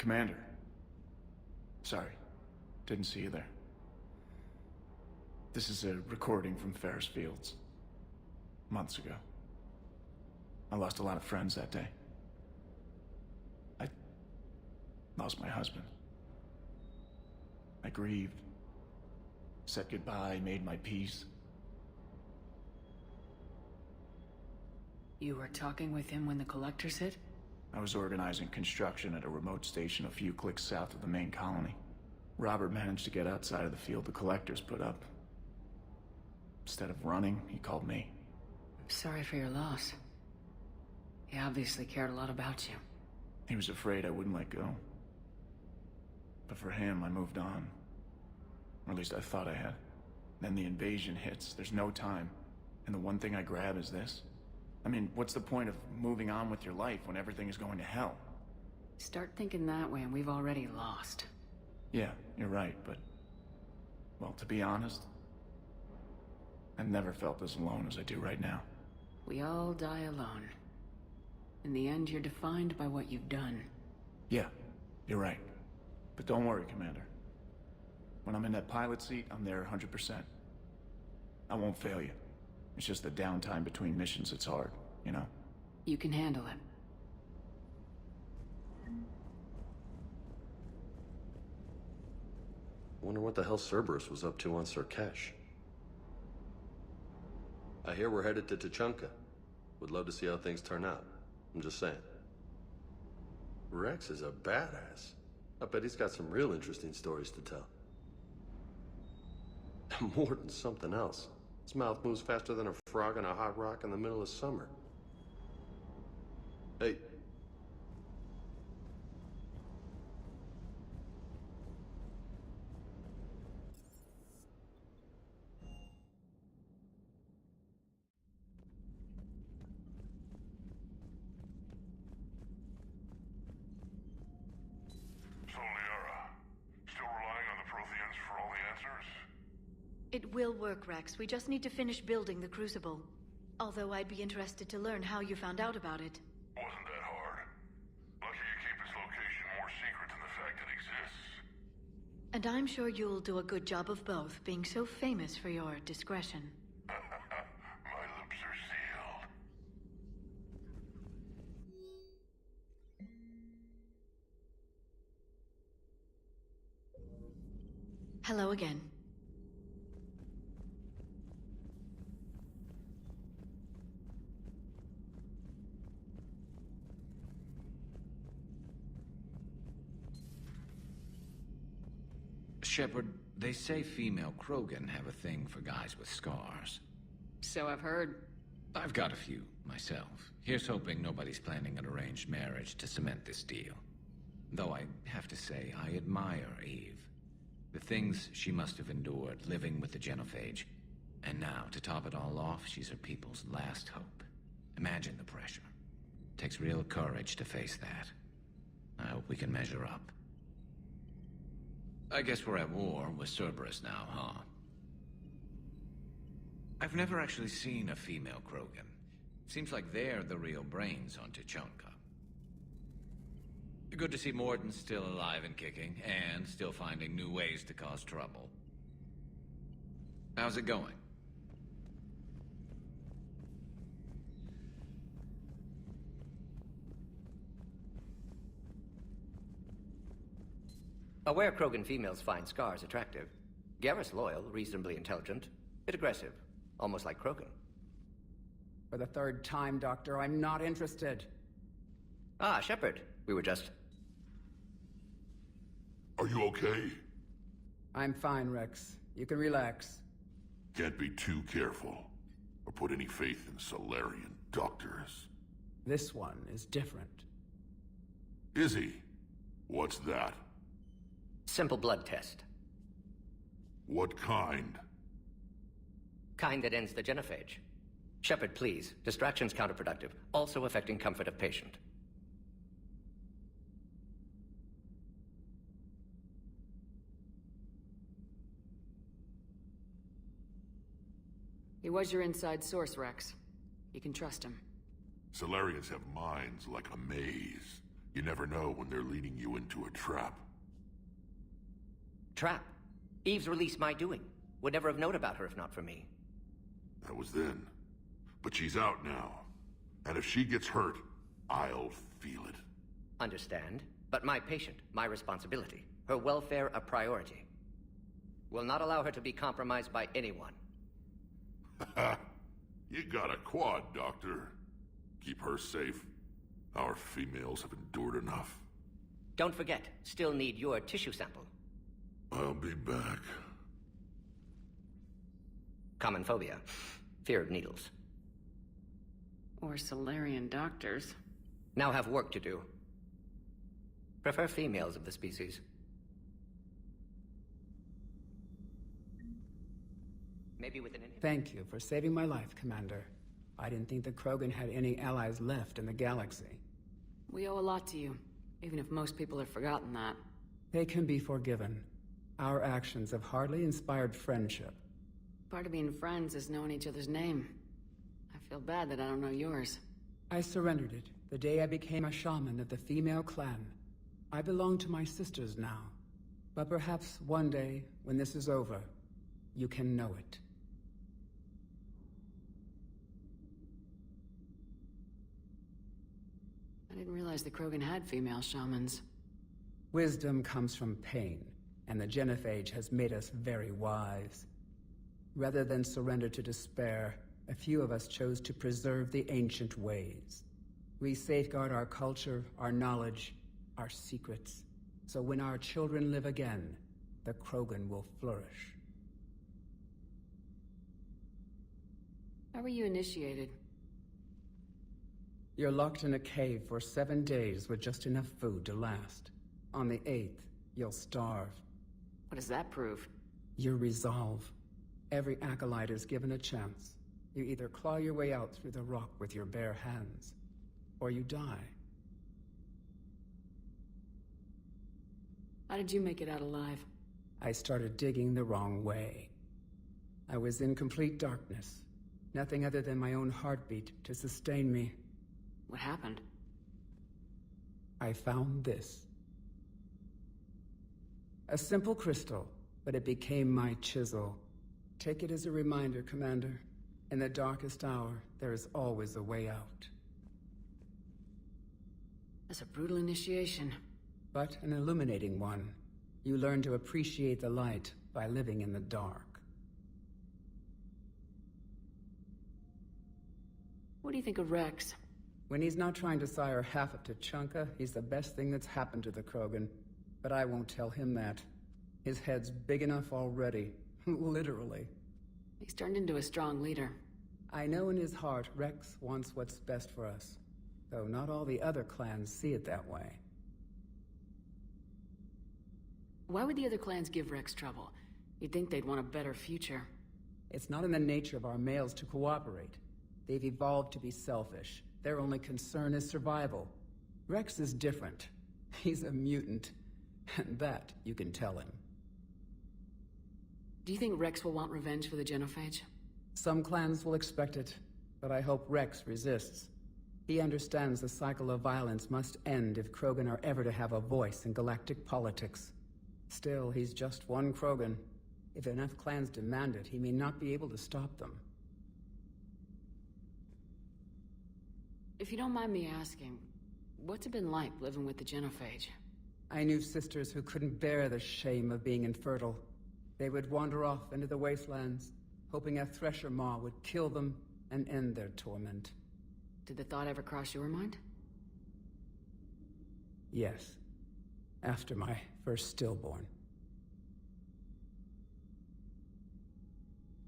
Commander. Sorry. Didn't see you there. This is a recording from Ferris Fields. Months ago. I lost a lot of friends that day. I lost my husband. I grieved. Said goodbye, made my peace. You were talking with him when the collectors hit? I was organizing construction at a remote station a few clicks south of the main colony. Robert managed to get outside of the field the collectors put up. Instead of running, he called me. Sorry for your loss. He obviously cared a lot about you. He was afraid I wouldn't let go. But for him, I moved on. Or at least I thought I had. Then the invasion hits, there's no time. And the one thing I grab is this. I mean, what's the point of moving on with your life when everything is going to hell? Start thinking that way and we've already lost. Yeah, you're right, but... well, to be honest, I've never felt as alone as I do right now. We all die alone. In the end, you're defined by what you've done. Yeah, you're right. But don't worry, Commander. When I'm in that pilot seat, I'm there 100%. I won't fail you. It's just the downtime between missions that's hard, you know? You can handle it. Wonder what the hell Cerberus was up to on SerKesh. I hear we're headed to Tuchanka. Would love to see how things turn out. I'm just saying. Rex is a badass. I bet he's got some real interesting stories to tell. More than something else. His mouth moves faster than a frog on a hot rock in the middle of summer. Hey. It will work, Rex. We just need to finish building the Crucible. Although I'd be interested to learn how you found out about it. Wasn't that hard. Lucky you keep its location more secret than the fact it exists. And I'm sure you'll do a good job of both, being so famous for your discretion. My lips are sealed. Hello again. Shepard, they say female Krogan have a thing for guys with scars. So I've heard. I've got a few, myself. Here's hoping nobody's planning an arranged marriage to cement this deal. Though I have to say, I admire Eve. The things she must have endured living with the Genophage. And now, to top it all off, she's her people's last hope. Imagine the pressure. Takes real courage to face that. I hope we can measure up. I guess we're at war with Cerberus now, huh? I've never actually seen a female Krogan. Seems like they're the real brains on Tuchanka. Good to see Morden's still alive and kicking, and still finding new ways to cause trouble. How's it going? Aware Krogan females find scars attractive. Garrus loyal, reasonably intelligent, bit aggressive, almost like Krogan. For the third time, Doctor, I'm not interested. Ah, Shepard. We were just... Are you okay? I'm fine, Rex. You can relax. Can't be too careful, or put any faith in Solarian doctors. This one is different. Is he? What's that? Simple blood test. What kind? Kind that ends the genophage. Shepard, please. Distraction's counterproductive, also affecting comfort of patient. He was your inside source, Rex. You can trust him. Solarians have minds like a maze. You never know when they're leading you into a trap. Trap? Eve's release my doing. Would never have known about her if not for me. That was then. But she's out now. And if she gets hurt, I'll feel it. Understand. But my patient, my responsibility. Her welfare a priority. Will not allow her to be compromised by anyone. You got a quad, Doctor. Keep her safe. Our females have endured enough. Don't forget, still need your tissue sample. I'll be back. Common phobia. Fear of needles. Or Solarian doctors. Now have work to do. Prefer females of the species. Maybe with an... Thank you for saving my life, Commander. I didn't think the Krogan had any allies left in the galaxy. We owe a lot to you, even if most people have forgotten that. They can be forgiven. Our actions have hardly inspired friendship. Part of being friends is knowing each other's name. I feel bad that I don't know yours. I surrendered it the day I became a shaman of the female clan. I belong to my sisters now. But perhaps one day, when this is over, you can know it. I didn't realize the Krogan had female shamans. Wisdom comes from pain, and the genophage has made us very wise. Rather than surrender to despair, a few of us chose to preserve the ancient ways. We safeguard our culture, our knowledge, our secrets, so when our children live again, the Krogan will flourish. How were you initiated? You're locked in a cave for 7 days with just enough food to last. On the 8th, you'll starve. What does that prove? Your resolve. Every acolyte is given a chance. You either claw your way out through the rock with your bare hands, or you die. How did you make it out alive? I started digging the wrong way. I was in complete darkness. Nothing other than my own heartbeat to sustain me. What happened? I found this. A simple crystal, but it became my chisel. Take it as a reminder, Commander. In the darkest hour, there is always a way out. That's a brutal initiation. But an illuminating one. You learn to appreciate the light by living in the dark. What do you think of Rex? When he's not trying to sire half of Tuchanka, he's the best thing that's happened to the Krogan. But I won't tell him that. His head's big enough already. Literally. He's turned into a strong leader. I know in his heart Rex wants what's best for us. Though not all the other clans see it that way. Why would the other clans give Rex trouble? You'd think they'd want a better future. It's not in the nature of our males to cooperate. They've evolved to be selfish. Their only concern is survival. Rex is different. He's a mutant. And that you can tell him. Do you think Rex will want revenge for the genophage? Some clans will expect it, but I hope Rex resists. He understands the cycle of violence must end if Krogan are ever to have a voice in galactic politics. Still, he's just one Krogan. If enough clans demand it, he may not be able to stop them. If you don't mind me asking, what's it been like living with the genophage? I knew sisters who couldn't bear the shame of being infertile. They would wander off into the wastelands, hoping a thresher maw would kill them and end their torment. Did the thought ever cross your mind? Yes. After my first stillborn.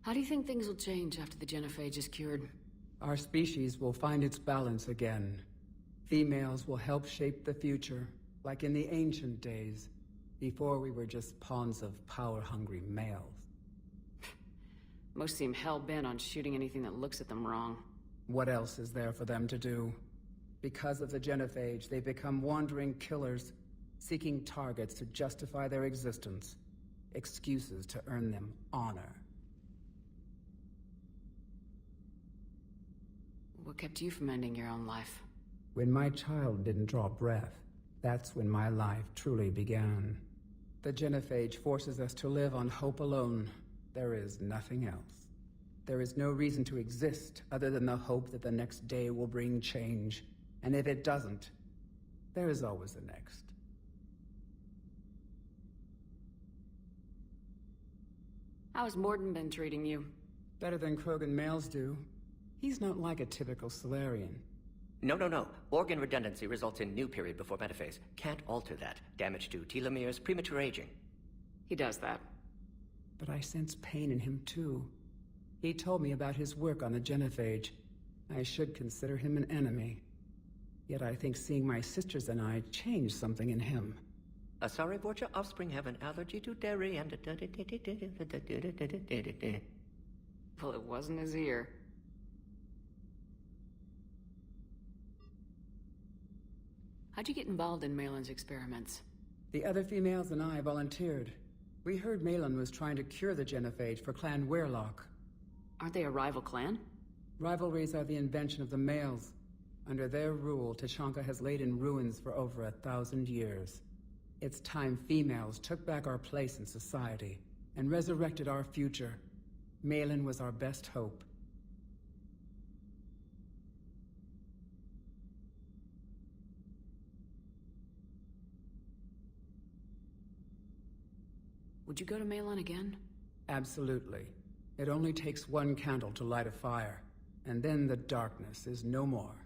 How do you think things will change after the genophage is cured? Our species will find its balance again. Females will help shape the future, like in the ancient days, before we were just pawns of power-hungry males. Most seem hell-bent on shooting anything that looks at them wrong. What else is there for them to do? Because of the genophage, they become wandering killers, seeking targets to justify their existence, excuses to earn them honor. What kept you from ending your own life? When my child didn't draw breath, that's when my life truly began. The genophage forces us to live on hope alone. There is nothing else. There is no reason to exist other than the hope that the next day will bring change. And if it doesn't, there is always the next. How's Morden been treating you? Better than Krogan males do. He's not like a typical Solarian. No. Organ redundancy results in new period before metaphase. Can't alter that. Damage to telomeres, premature aging. He does that. But I sense pain in him too. He told me about his work on the genophage. I should consider him an enemy. Yet I think seeing my sisters and I changed something in him. Sorry, Borgia, offspring have an allergy to dairy and... Well, it wasn't his ear. How'd you get involved in Malin's experiments? The other females and I volunteered. We heard Malin was trying to cure the genophage for Clan Weirlock. Aren't they a rival clan? Rivalries are the invention of the males. Under their rule, Tuchanka has laid in ruins for over 1,000 years. It's time females took back our place in society and resurrected our future. Malin was our best hope. Would you go to Malin again? Absolutely. It only takes one candle to light a fire, and then the darkness is no more.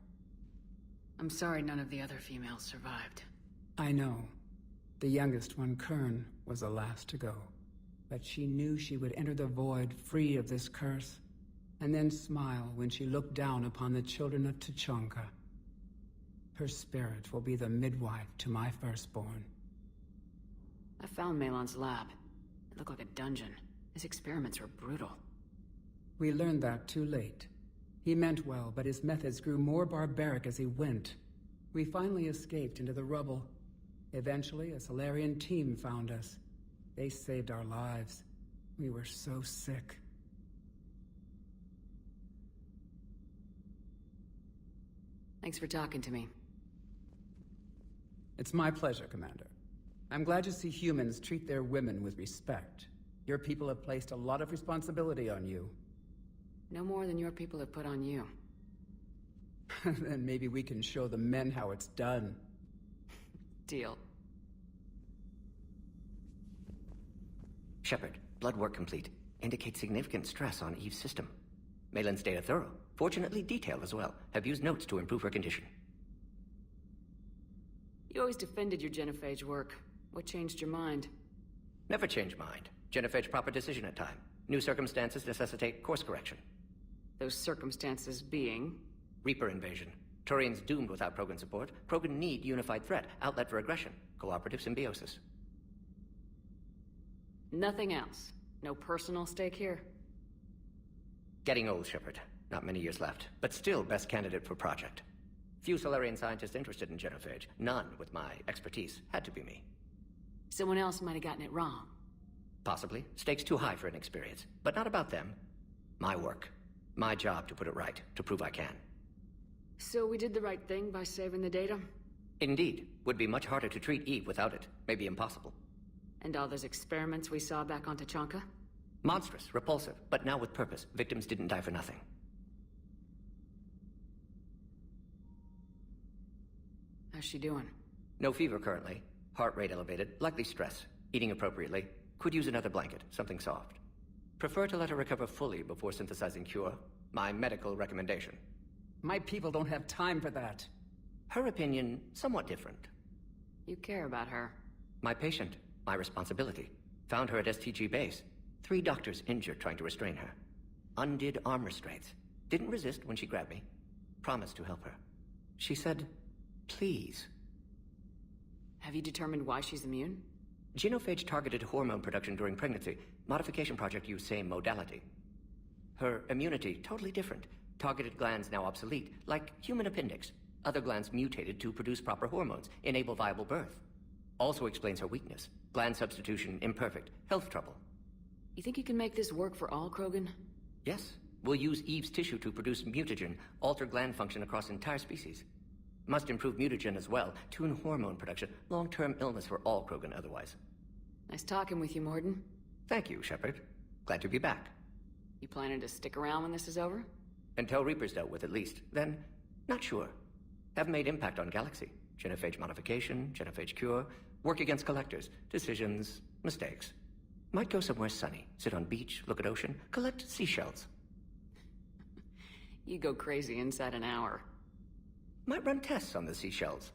I'm sorry none of the other females survived. I know. The youngest one, Kern, was the last to go. But she knew she would enter the void free of this curse, and then smile when she looked down upon the children of Tuchanka. Her spirit will be the midwife to my firstborn. I found Malin's lab. It looked like a dungeon. His experiments were brutal. We learned that too late. He meant well, but his methods grew more barbaric as he went. We finally escaped into the rubble. Eventually, a Solarian team found us. They saved our lives. We were so sick. Thanks for talking to me. It's my pleasure, Commander. I'm glad to see humans treat their women with respect. Your people have placed a lot of responsibility on you. No more than your people have put on you. Then maybe we can show the men how it's done. Deal. Shepard, blood work complete. Indicates significant stress on Eve's system. Malin's data thorough. Fortunately detailed as well. Have used notes to improve her condition. You always defended your genophage work. What changed your mind? Never change mind. Genophage proper decision at time. New circumstances necessitate course correction. Those circumstances being? Reaper invasion. Turians doomed without Krogan support. Krogan need unified threat. Outlet for aggression. Cooperative symbiosis. Nothing else. No personal stake here? Getting old, Shepard. Not many years left. But still best candidate for project. Few Solarian scientists interested in genophage. None with my expertise. Had to be me. Someone else might have gotten it wrong. Possibly. Stakes too high for inexperience. But not about them. My work. My job to put it right. To prove I can. So we did the right thing by saving the data? Indeed. Would be much harder to treat Eve without it. Maybe impossible. And all those experiments we saw back on Tuchanka? Monstrous. Repulsive. But now with purpose. Victims didn't die for nothing. How's she doing? No fever currently. Heart rate elevated. Likely stress. Eating appropriately. Could use another blanket. Something soft. Prefer to let her recover fully before synthesizing cure. My medical recommendation. My people don't have time for that. Her opinion, somewhat different. You care about her. My patient. My responsibility. Found her at STG base. 3 doctors injured trying to restrain her. Undid arm restraints. Didn't resist when she grabbed me. Promised to help her. She said, please. Have you determined why she's immune? Genophage targeted hormone production during pregnancy. Modification project used same modality. Her immunity, totally different. Targeted glands now obsolete, like human appendix. Other glands mutated to produce proper hormones, enable viable birth. Also explains her weakness. Gland substitution imperfect. Health trouble. You think you can make this work for all Krogan? Yes. We'll use Eve's tissue to produce mutagen, alter gland function across entire species. Must improve mutagen as well, tune hormone production. Long-term illness for all Krogan otherwise. Nice talking with you, Morden. Thank you, Shepard. Glad to be back. You planning to stick around when this is over? Until Reaper's dealt with, at least. Then, not sure. Have made impact on Galaxy. Genophage modification, genophage cure, work against collectors, decisions, mistakes. Might go somewhere sunny. Sit on beach, look at ocean, collect seashells. You go crazy inside an hour. Might run tests on the seashells.